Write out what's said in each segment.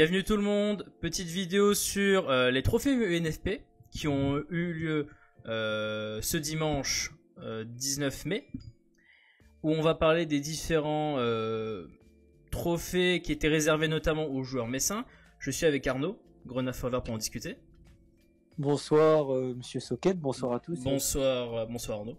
Bienvenue tout le monde, petite vidéo sur les trophées UNFP qui ont eu lieu ce dimanche 19 mai, où on va parler des différents trophées qui étaient réservés notamment aux joueurs messins. Je suis avec Arnaud, Grenat Forever, pour en discuter. Bonsoir Monsieur Socket, bonsoir à tous. Bonsoir Arnaud.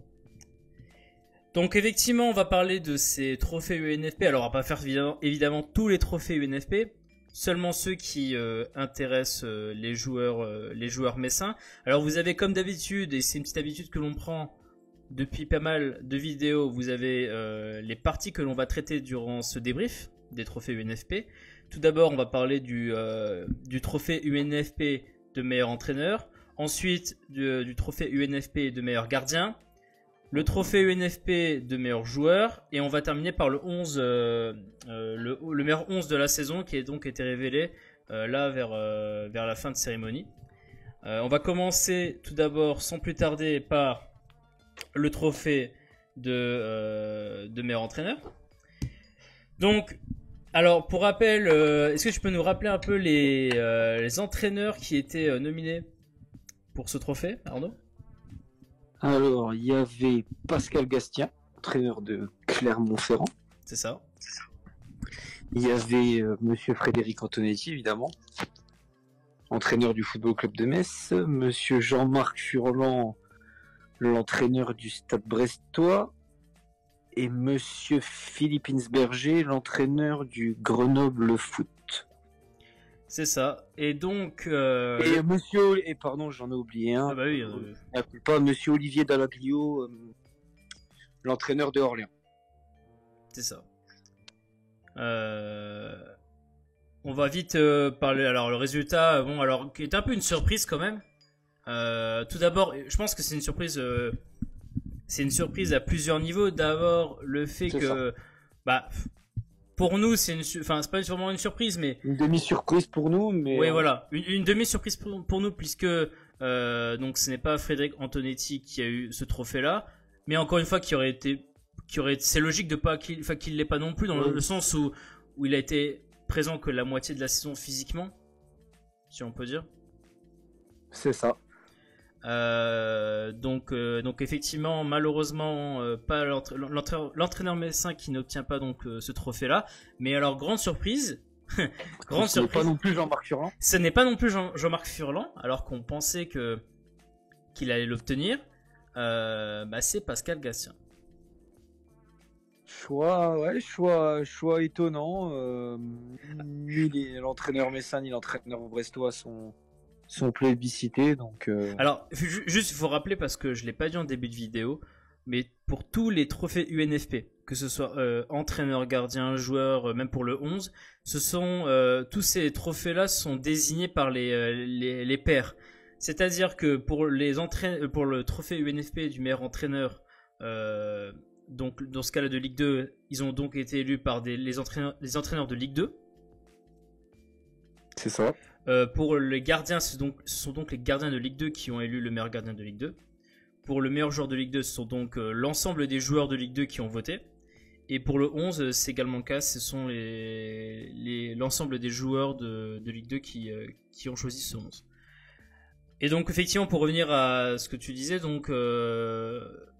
Donc effectivement on va parler de ces trophées UNFP, alors on va pas faire évidemment tous les trophées UNFP, seulement ceux qui intéressent les joueurs messins. Alors vous avez comme d'habitude, et c'est une petite habitude que l'on prend depuis pas mal de vidéos, vous avez les parties que l'on va traiter durant ce débrief des trophées UNFP. Tout d'abord on va parler du trophée UNFP de meilleur entraîneur, ensuite du trophée UNFP de meilleur gardien, le trophée UNFP de meilleur joueur, et on va terminer par le 11, le meilleur 11 de la saison qui a donc été révélé là vers la fin de cérémonie. On va commencer tout d'abord sans plus tarder par le trophée de meilleur entraîneur. Donc, alors pour rappel, est-ce que tu peux nous rappeler un peu les entraîneurs qui étaient nominés pour ce trophée, Arnaud ? Alors, il y avait Pascal Gastien, entraîneur de Clermont-Ferrand. C'est ça. Il y avait Monsieur Frédéric Antonetti, évidemment, entraîneur du Football Club de Metz. Monsieur Jean-Marc Furlan, l'entraîneur du Stade Brestois. Et Monsieur Philippe Insberger, l'entraîneur du Grenoble Foot. C'est ça. Et donc... Et Monsieur... Et pardon, j'en ai oublié un. Ah bah oui. Pas Monsieur Olivier Dallaglio, l'entraîneur de Orléans. C'est ça. On va vite parler. Alors le résultat, bon, alors qui est un peu une surprise quand même. Tout d'abord, je pense que c'est une surprise. C'est une surprise à plusieurs niveaux. D'abord, le fait que, bah, pour nous, c'est c'est pas vraiment une surprise, mais une demi-surprise pour nous, mais oui, voilà, une demi-surprise pour nous, puisque donc ce n'est pas Frédéric Antonetti qui a eu ce trophée-là, mais encore une fois, c'est logique de pas qu'il l'ait pas non plus, dans le sens où il a été présent que la moitié de la saison physiquement, si on peut dire. C'est ça. Donc effectivement, malheureusement, pas l'entraîneur messin qui n'obtient pas donc ce trophée-là. Mais alors, grande surprise. Ce n'est pas non plus Jean-Marc Furlan. Ce n'est pas non plus Jean-Marc Furlan, alors qu'on pensait qu'il allait l'obtenir. C'est Pascal Gastien. Choix étonnant. Ni l'entraîneur messin ni l'entraîneur brestois sont plébiscités, donc Alors juste il faut rappeler, parce que je l'ai pas dit en début de vidéo, mais pour tous les trophées UNFP, que ce soit entraîneur, gardien, joueur, même pour le 11, ce sont tous ces trophées là sont désignés par les pairs. C'est-à-dire que pour le trophée UNFP du meilleur entraîneur, donc dans ce cas-là de Ligue 2, ils ont donc été élus par les entraîneurs de Ligue 2. C'est ça. Pour les gardiens, ce sont donc les gardiens de Ligue 2 qui ont élu le meilleur gardien de Ligue 2. Pour le meilleur joueur de Ligue 2, ce sont donc l'ensemble des joueurs de Ligue 2 qui ont voté. Et pour le 11, c'est également le cas, ce sont l'ensemble des joueurs de Ligue 2 qui ont choisi ce 11. Et donc effectivement, pour revenir à ce que tu disais, donc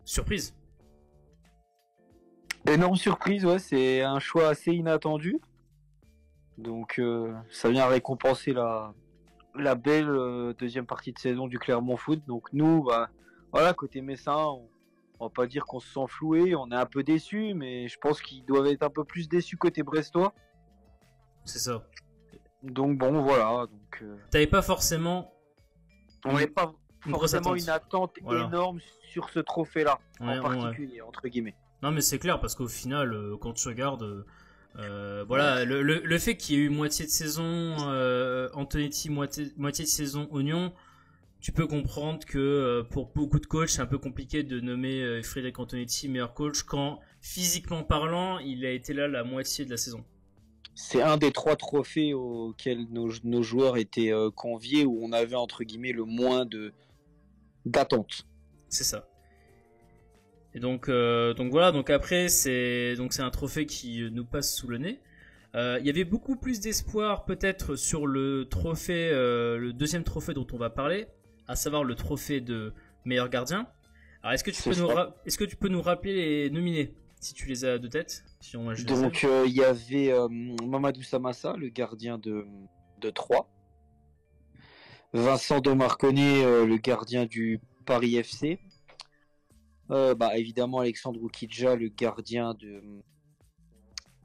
surprise. Énorme surprise, ouais, c'est un choix assez inattendu. Donc ça vient récompenser la belle deuxième partie de saison du Clermont Foot. Donc nous, voilà, côté messin, on va pas dire qu'on se sent floué, on est un peu déçus, mais je pense qu'ils doivent être un peu plus déçus côté brestois. C'est ça. Donc bon, voilà. Donc t'avais pas forcément... On n'avait pas forcément une attente énorme sur ce trophée-là, en particulier, entre guillemets. Non mais c'est clair, parce qu'au final, quand tu regardes... voilà, le fait qu'il y ait eu moitié de saison Antonetti, moitié de saison Oignon, tu peux comprendre que pour beaucoup de coachs c'est un peu compliqué de nommer Frédéric Antonetti meilleur coach quand, physiquement parlant, il a été là la moitié de la saison. C'est un des 3 trophées auxquels nos joueurs étaient conviés, où on avait entre guillemets le moins d'attente. C'est ça. Et donc voilà, donc après c'est un trophée qui nous passe sous le nez. Il y avait beaucoup plus d'espoir peut-être sur le trophée, le deuxième trophée dont on va parler, à savoir le trophée de meilleur gardien. Alors est-ce que tu peux nous rappeler les nominés, si tu les as de tête, si on a juste Donc il y avait Mamadou Samassa, le gardien de Troyes. Vincent de Marconnet, le gardien du Paris FC. Évidemment Alexandre Oukidja, le gardien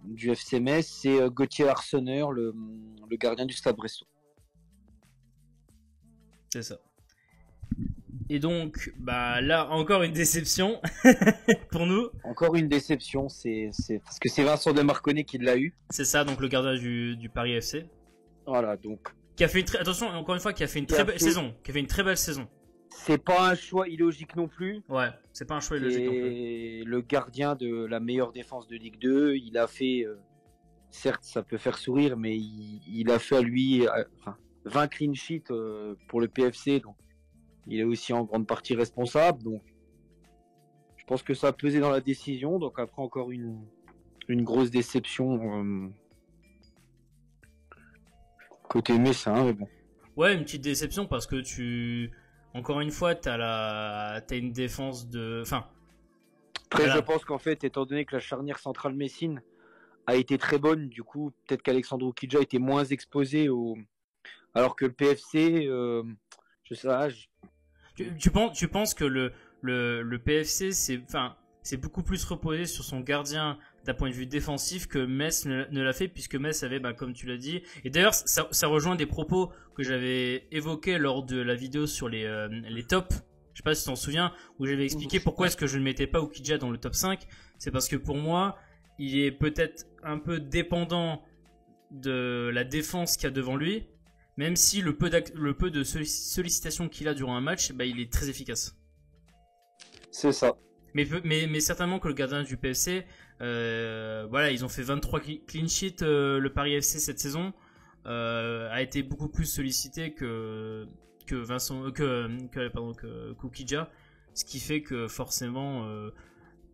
du FC Metz, et Gauthier Arseneur, le gardien du Stade Brestois. C'est ça. Et donc, là, encore une déception pour nous. Encore une déception, c'est parce que c'est Vincent de Marconnet qui l'a eu. C'est ça, donc le gardien du Paris FC. Voilà, donc. Qui a fait attention, encore une fois, qui a fait une très belle saison. Qui a fait une très belle saison. C'est pas un choix illogique non plus. Ouais, c'est pas un choix illogique non plus. Et le gardien de la meilleure défense de Ligue 2, il a fait, certes ça peut faire sourire, mais il a fait à lui 20 clean sheets pour le PFC, donc il est aussi en grande partie responsable. Donc je pense que ça a pesé dans la décision. Donc après encore une grosse déception côté messin, mais bon. Ouais, une petite déception parce que encore une fois, t'as une défense de... Enfin... Après, voilà. Je pense qu'en fait, étant donné que la charnière centrale messine a été très bonne, du coup, peut-être qu'Alexandre Oukidja était moins exposé alors que le PFC, je sais pas... Tu penses que le PFC, c'est beaucoup plus reposé sur son gardien d'un point de vue défensif que Metz ne l'a fait, puisque Metz avait, comme tu l'as dit, et d'ailleurs ça rejoint des propos que j'avais évoqués lors de la vidéo sur les tops, je sais pas si tu t'en souviens, où j'avais expliqué pourquoi est-ce que je ne mettais pas Oukidja dans le top 5, c'est parce que pour moi, il est peut-être un peu dépendant de la défense qu'il y a devant lui, même si le peu de sollicitations qu'il a durant un match, il est très efficace. C'est ça. Mais certainement que le gardien du PFC, ils ont fait 23 clean sheets, le Paris FC cette saison, a été beaucoup plus sollicité que Oukidja, ce qui fait que forcément,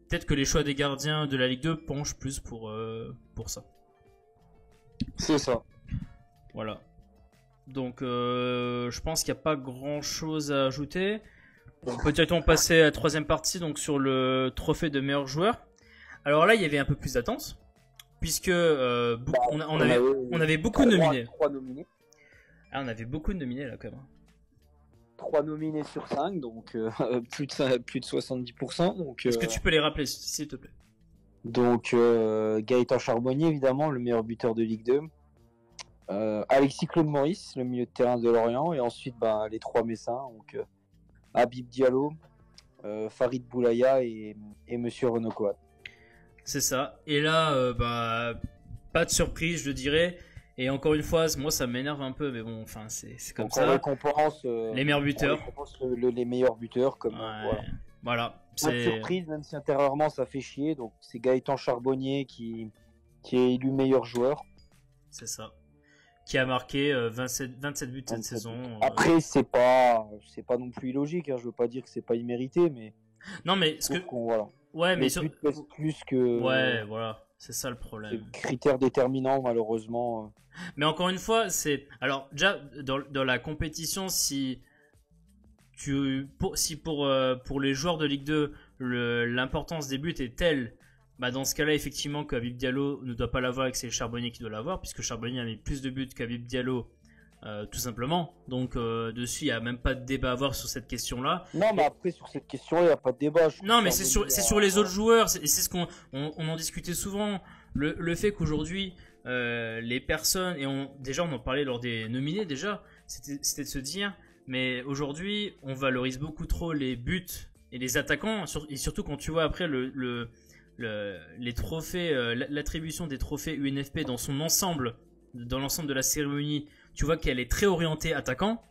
peut-être que les choix des gardiens de la Ligue 2 penchent plus pour ça. C'est ça. Voilà. Donc, je pense qu'il n'y a pas grand-chose à ajouter. On peut directement passer à la troisième partie, donc sur le trophée de meilleur joueur. Alors là, il y avait un peu plus d'attente, puisque on avait beaucoup de nominés. 3 nominés. Ah, on avait beaucoup de nominés là quand même. 3 nominés sur 5, donc plus de 70%. Donc, est-ce que tu peux les rappeler, s'il te plaît? Donc Gaëtan Charbonnier, évidemment, le meilleur buteur de Ligue 2. Alexis Claude Maurice, le milieu de terrain de Lorient, et ensuite les 3 Messins, donc Habib Diallo, Farid Boulaya et Monsieur Renaud Coat. C'est ça. Et là, pas de surprise, je dirais. Et encore une fois, moi, ça m'énerve un peu, mais bon, enfin, c'est comme donc ça. On récompense les meilleurs buteurs. On récompense les meilleurs buteurs, comme voilà. Pas de surprise, même si intérieurement ça fait chier. Donc c'est Gaëtan Charbonnier qui est élu meilleur joueur. C'est ça. Qui a marqué 27 buts cette saison. Après, c'est pas non plus illogique. Hein. Je veux pas dire que c'est pas immérité, mais. Non, mais voilà. Ouais, mais plus que. Ouais, voilà, c'est ça le problème. C'est le critère déterminant, malheureusement. Mais encore une fois, alors déjà dans la compétition, si pour les joueurs de Ligue 2, l'importance des buts est telle. Dans ce cas-là, effectivement, qu'Habib Diallo ne doit pas l'avoir et que c'est Charbonnier qui doit l'avoir, puisque Charbonnier a mis plus de buts qu'Habib Diallo, tout simplement. Donc, dessus, il n'y a même pas de débat à avoir sur cette question-là. Non, mais après, sur cette question-là, il n'y a pas de débat. Non, mais c'est sur les autres joueurs. C'est ce qu'on en discutait souvent. Le fait qu'aujourd'hui, les personnes, et on en parlait lors des nominés déjà, c'était de se dire, mais aujourd'hui, on valorise beaucoup trop les buts et les attaquants, et surtout quand tu vois après les trophées, l'attribution des trophées UNFP dans son ensemble, dans l'ensemble de la cérémonie, tu vois qu'elle est très orientée attaquant,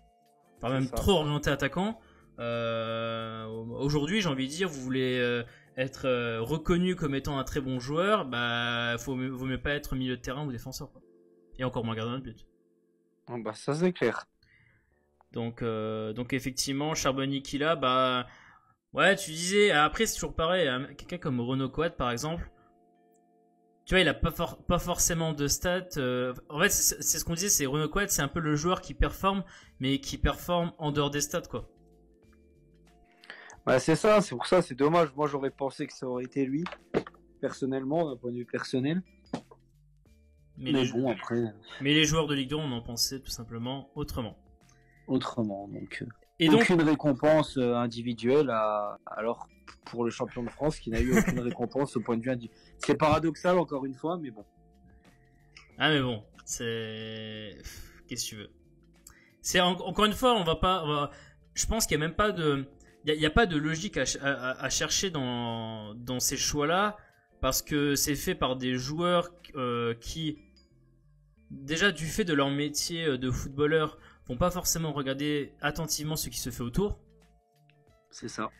enfin même trop orientée attaquant. Aujourd'hui, j'ai envie de dire, vous voulez être reconnu comme étant un très bon joueur, vaut mieux pas être milieu de terrain ou défenseur, quoi. Et encore moins gardien de but. Ça c'est clair. Donc effectivement, Charbonnier qui l'a, ouais, tu disais, après c'est toujours pareil, quelqu'un comme Renaud Coat par exemple, tu vois, il a pas forcément de stats. En fait, c'est ce qu'on disait, c'est Renaud Quad, c'est un peu le joueur qui performe, mais qui performe en dehors des stats, quoi. Bah, c'est ça, c'est pour ça, c'est dommage. Moi, j'aurais pensé que ça aurait été lui, personnellement, d'un point de vue personnel. Mais bon, après. Mais les joueurs de Ligue 2, on en pensait tout simplement autrement. Donc, et donc, aucune récompense individuelle, alors pour le champion de France qui n'a eu aucune récompense au point de vue individuel. C'est paradoxal, encore une fois, mais bon. Ah, mais bon, c'est. Qu'est-ce que tu veux? C'est encore une fois, on va pas. Je pense qu'il n'y a même pas de. Il n'y a pas de logique à chercher dans ces choix-là, parce que c'est fait par des joueurs qui, déjà du fait de leur métier de footballeur, vont pas forcément regarder attentivement ce qui se fait autour. C'est ça.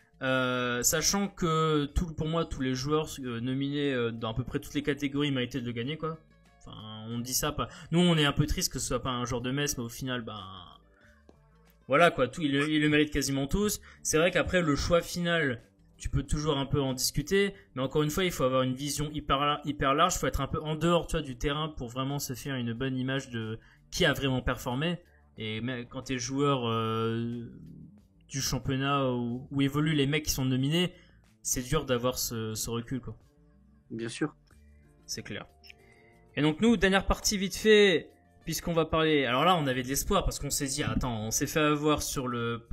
Sachant que pour moi, tous les joueurs nominés dans à peu près toutes les catégories méritaient de le gagner, quoi. Enfin, on dit ça pas. Nous, on est un peu triste que ce soit pas un joueur de Metz, mais au final, voilà quoi, il le mérite quasiment tous. C'est vrai qu'après le choix final, tu peux toujours un peu en discuter, mais encore une fois, il faut avoir une vision hyper large, il faut être un peu en dehors, tu vois, du terrain pour vraiment se faire une bonne image de qui a vraiment performé. Et même quand t'es joueur du championnat où évoluent les mecs qui sont nominés, c'est dur d'avoir ce recul, quoi. Bien sûr. C'est clair. Et donc nous, dernière partie vite fait, puisqu'on va parler. Alors là, on avait de l'espoir parce qu'on s'est dit, attends, on s'est fait avoir sur le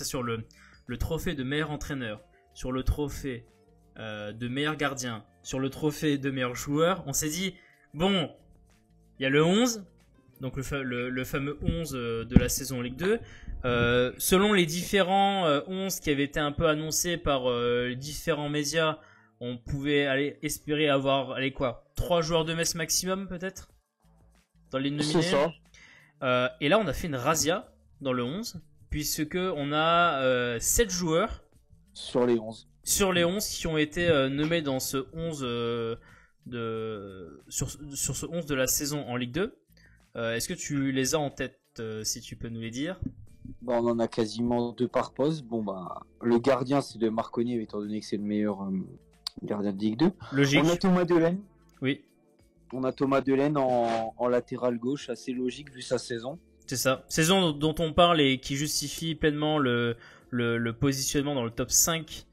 sur le trophée de meilleur entraîneur, sur le trophée de meilleur gardien, sur le trophée de meilleur joueur. On s'est dit, bon, il y a le 11, donc le fameux 11 de la saison Ligue 2. Selon les différents 11 qui avaient été un peu annoncés par les différents médias, on pouvait aller espérer avoir 3 joueurs de Metz maximum peut-être dans les nominés. C'est ça. Et là, on a fait une razzia dans le 11, puisque on a 7 joueurs sur les 11. Sur les 11 qui ont été nommés dans ce 11 sur ce 11 de la saison en Ligue 2. Est-ce que tu les as en tête, si tu peux nous les dire? On en a quasiment 2 par poste. Le gardien, c'est de Marconi, étant donné que c'est le meilleur gardien de Ligue 2. Logique. On a Thomas Delaine. Oui. On a Thomas Delaine en latéral gauche, assez logique vu sa saison. C'est ça. Saison dont on parle et qui justifie pleinement le positionnement dans le top 5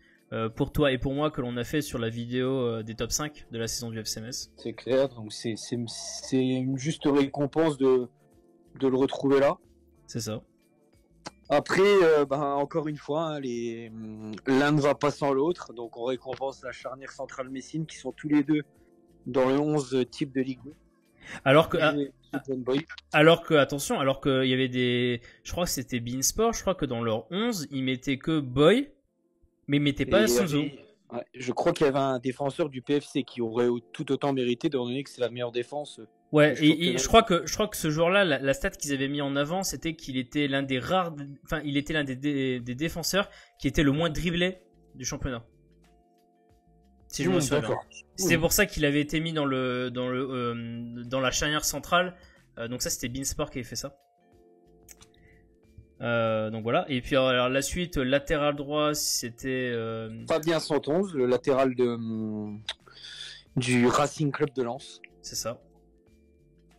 pour toi et pour moi que l'on a fait sur la vidéo des top 5 de la saison du FC Metz. C'est clair, donc c'est une juste récompense de le retrouver là. C'est ça. Après, encore une fois, l'un ne va pas sans l'autre, donc on récompense la charnière centrale Messine qui sont tous les deux dans le 11 type de Ligue 2. Alors que il y avait je crois que c'était Beansport, je crois que dans leur 11, ils mettaient que Boy, mais ils mettaient pas Sonzo. Ouais, je crois qu'il y avait un défenseur du PFC qui aurait tout autant mérité, étant donné que c'est la meilleure défense. Ouais, et je crois que ce joueur-là, la stat qu'ils avaient mis en avant, c'était qu'il était l'un des rares, il était l'un des défenseurs qui était le moins dribblé du championnat. Si je me souviens bien. C'est pour ça qu'il avait été mis dans la charnière centrale. Donc ça, c'était Beansport qui avait fait ça. Donc voilà. Et puis alors, la suite, latéral droit, c'était Fabien Santonze, le latéral du Racing Club de Lens. C'est ça.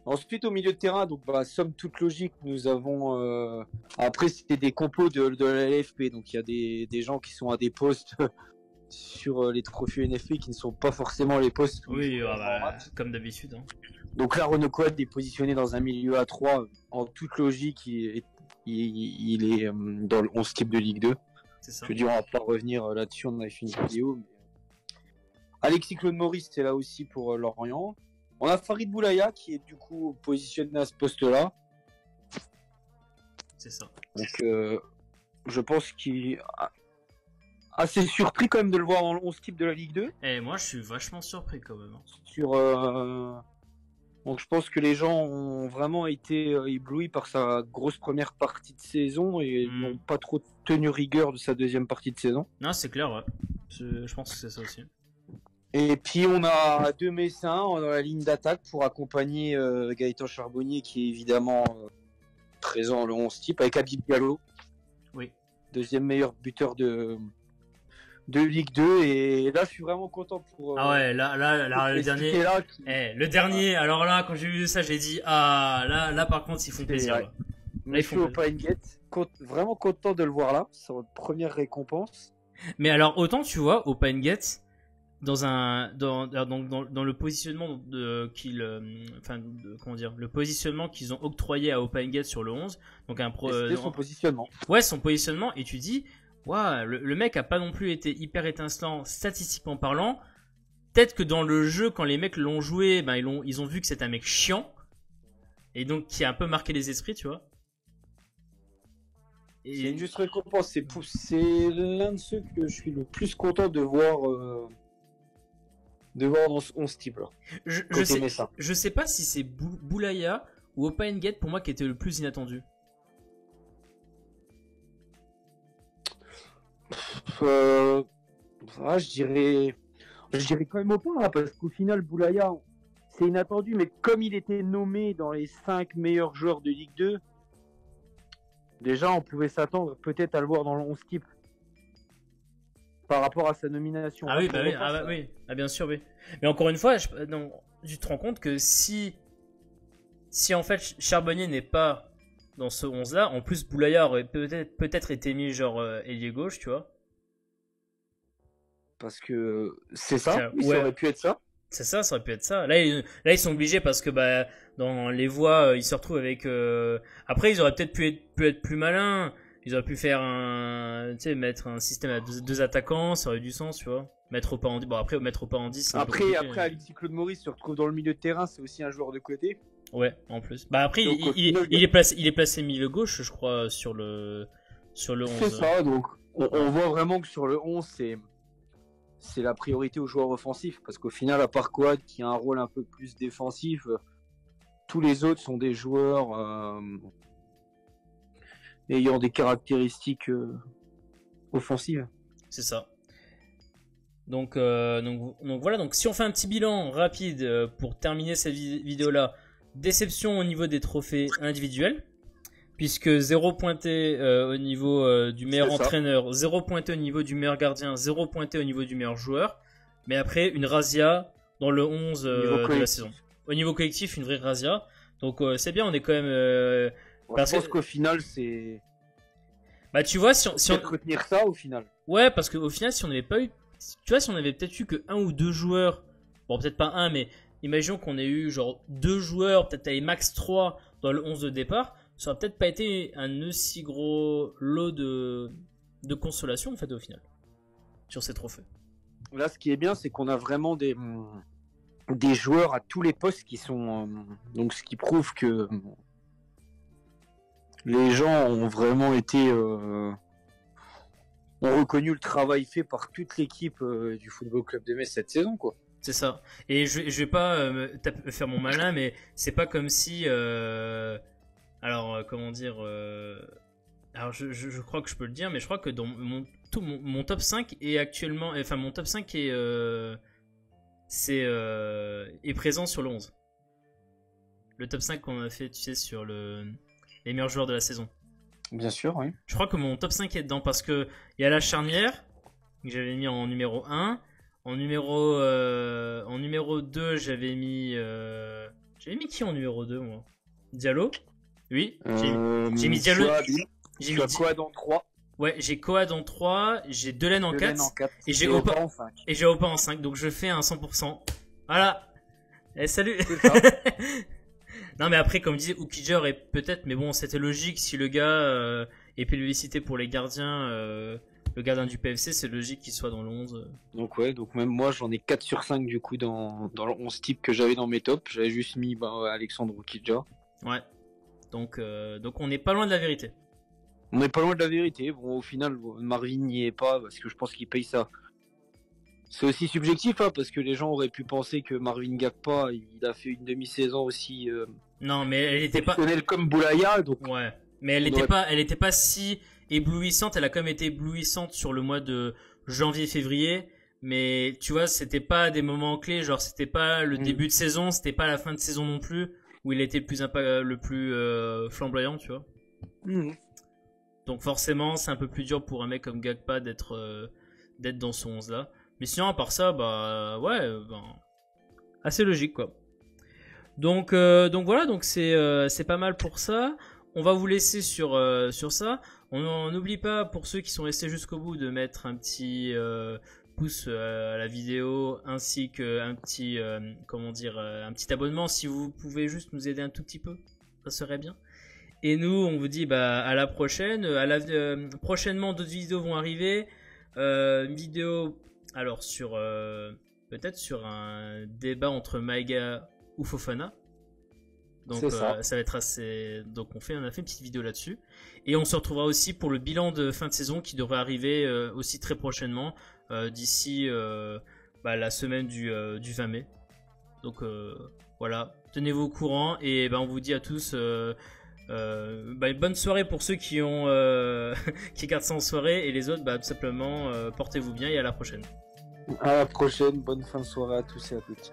Ensuite, au milieu de terrain, donc somme toute logique, nous avons. Après, c'était des compos de la LFP, donc il y a des gens qui sont à des postes sur les trophées NFP qui ne sont pas forcément les postes. Oui, comme d'habitude. Hein. Donc là, Renaud Coad est positionné dans un milieu à 3. En toute logique, il est dans le 11 type de Ligue 2. C'est ça. Je veux dire, on va pas revenir là-dessus, on a fait une vidéo. Mais... Alexis Claude Maurice, c'est là aussi pour Lorient. On a Farid Boulaya qui est du coup positionné à ce poste-là. C'est ça. Donc, je pense qu'il est assez surpris quand même de le voir en 11 type de la Ligue 2. Et moi, je suis vachement surpris quand même. Donc, je pense que les gens ont vraiment été éblouis par sa grosse première partie de saison et n'ont pas trop tenu rigueur de sa deuxième partie de saison. Non, c'est clair, ouais. Je pense que c'est ça aussi. Et puis on a 2 Messins dans la ligne d'attaque pour accompagner Gaëtan Charbonnier qui est évidemment présent dans le 11 type avec Habib Diallo. Oui. Deuxième meilleur buteur de de Ligue 2 et là je suis vraiment content pour Ah ouais, là, le dernier. là, Le dernier, alors là, quand j'ai vu ça, j'ai dit, ah, là, par contre, ils font plaisir. ouais. Là. Monsieur Opengate, vraiment content de le voir là, c'est notre première récompense. Mais alors, autant tu vois, Opengate, dans le positionnement comment dire, le positionnement qu'ils ont octroyé à Opengate sur le 11, donc c'était son positionnement. Ouais, son positionnement, et tu dis, waouh, le mec a pas non plus été hyper étincelant statistiquement parlant. Peut-être que dans le jeu, quand les mecs l'ont joué, ben ils ont vu que c'est un mec chiant, et donc qui a un peu marqué les esprits, tu vois. C'est une juste récompense. C'est l'un de ceux que je suis le plus content de voir dans ce 11 type là. Je sais pas si c'est Boulaya ou Opengate pour moi qui était le plus inattendu. Je dirais quand même Opin là, parce qu'au final Boulaya c'est inattendu, mais comme il était nommé dans les 5 meilleurs joueurs de Ligue 2, déjà on pouvait s'attendre peut-être à le voir dans le 11 type par rapport à sa nomination. Ah oui, bah oui, bien sûr, oui. Mais encore une fois, tu te rends compte que si en fait Charbonnier n'est pas dans ce 11 là, en plus Boulaya aurait peut-être été mis genre ailier gauche, tu vois. Parce que c'est ça, ouais. Ça aurait pu être ça. C'est ça aurait pu être ça. Là ils sont obligés parce que bah dans les voix ils se retrouvent avec. Après ils auraient peut-être pu être plus malins. Ils auraient pu faire mettre un système à deux attaquants, ça aurait du sens, tu vois. Mettre Opa en 10. Bon après mettre Opa en 10. Après Alexis Claude Maurice se retrouve dans le milieu de terrain, c'est aussi un joueur de côté. Ouais, en plus. Bah après donc, il est placé milieu gauche, je crois, sur le 11. C'est ça, donc on voit vraiment que sur le 11 c'est la priorité aux joueurs offensifs, parce qu'au final, à part Coad qui a un rôle un peu plus défensif, tous les autres sont des joueurs ayant des caractéristiques offensives. C'est ça. Donc voilà, donc si on fait un petit bilan rapide pour terminer cette vidéo-là, déception au niveau des trophées individuels, puisque 0 pointé au niveau du meilleur entraîneur, 0 pointé au niveau du meilleur gardien, 0 pointé au niveau du meilleur joueur, mais après une razzia dans le 11 de la saison. Au niveau collectif, une vraie razzia, donc c'est bien, on est quand même... je pense qu'au final, c'est... Bah tu vois, si on retenir ça au final. Ouais, parce qu'au final, si on n'avait pas eu... Tu vois, si on avait peut-être eu que un ou deux joueurs, bon peut-être pas un, mais imaginons qu'on ait eu genre 2 joueurs, peut-être aller max 3 dans le 11 de départ, ça aurait peut-être pas été un aussi gros lot de consolation en fait au final sur ces trophées. Là, ce qui est bien, c'est qu'on a vraiment des joueurs à tous les postes qui sont donc ce qui prouve que les gens ont vraiment été ont reconnu le travail fait par toute l'équipe du Football Club de Metz cette saison, quoi. C'est ça. Et je vais pas faire mon malin, mais c'est pas comme si alors comment dire alors je crois que je peux le dire, mais je crois que dans mon top 5 est actuellement, enfin mon top 5 est est présent sur le 11. Le top 5 qu'on a fait, tu sais, sur les meilleurs joueurs de la saison. Bien sûr, oui. Je crois que mon top 5 est dedans parce que il y a la charnière que j'avais mis en numéro 1. En numéro 2, j'avais mis qui en numéro 2 moi? Diallo? Oui, j'ai mis Diallo. J'ai mis Coad en 3. Ouais, j'ai Coad en 3, j'ai Delaine en 4 et j'ai Opa en 5. Et j'ai Opa en 5, donc je fais un 100%. Voilà. Eh, salut. Non mais après comme disait Oukidjer et peut-être, mais bon c'était logique si le gars est plébiscité pour les gardiens, le gardien du PFC c'est logique qu'il soit dans le 11. Donc ouais, donc même moi j'en ai 4 sur 5 du coup dans le 11 type que j'avais dans mes tops, j'avais juste mis Alexandre Oukidjer. Ouais, donc on n'est pas loin de la vérité. On n'est pas loin de la vérité, bon au final Marvin n'y est pas parce que je pense qu'il paye ça. C'est aussi subjectif hein, parce que les gens auraient pu penser que Marvin Gakpa il a fait une demi-saison aussi non mais elle était pas comme Boulaya donc ouais, mais elle était pas si éblouissante, elle a quand même été éblouissante sur le mois de janvier-février, mais tu vois, c'était pas des moments clés, genre c'était pas le début de saison, c'était pas la fin de saison non plus où il était le plus flamboyant, tu vois. Donc forcément, c'est un peu plus dur pour un mec comme Gakpa d'être d'être dans ce 11 là. Mais sinon à part ça, bah ouais, assez logique quoi. Donc voilà, donc c'est pas mal pour ça. On va vous laisser sur ça. On n'oublie pas, pour ceux qui sont restés jusqu'au bout, de mettre un petit pouce à la vidéo, ainsi qu'un petit un petit abonnement. Si vous pouvez juste nous aider un tout petit peu, ça serait bien. Et nous, on vous dit à la prochaine. Prochainement, d'autres vidéos vont arriver. Une vidéo, alors sur peut-être sur un débat entre Maïga ou Fofana. Donc ça va être assez. Donc on a fait une petite vidéo là-dessus. Et on se retrouvera aussi pour le bilan de fin de saison qui devrait arriver aussi très prochainement, d'ici la semaine du 20 mai. Donc voilà, tenez-vous au courant et on vous dit à tous une bonne soirée pour ceux qui ont qui gardent ça en soirée, et les autres tout simplement portez-vous bien et à la prochaine. À la prochaine, bonne fin de soirée à tous et à toutes.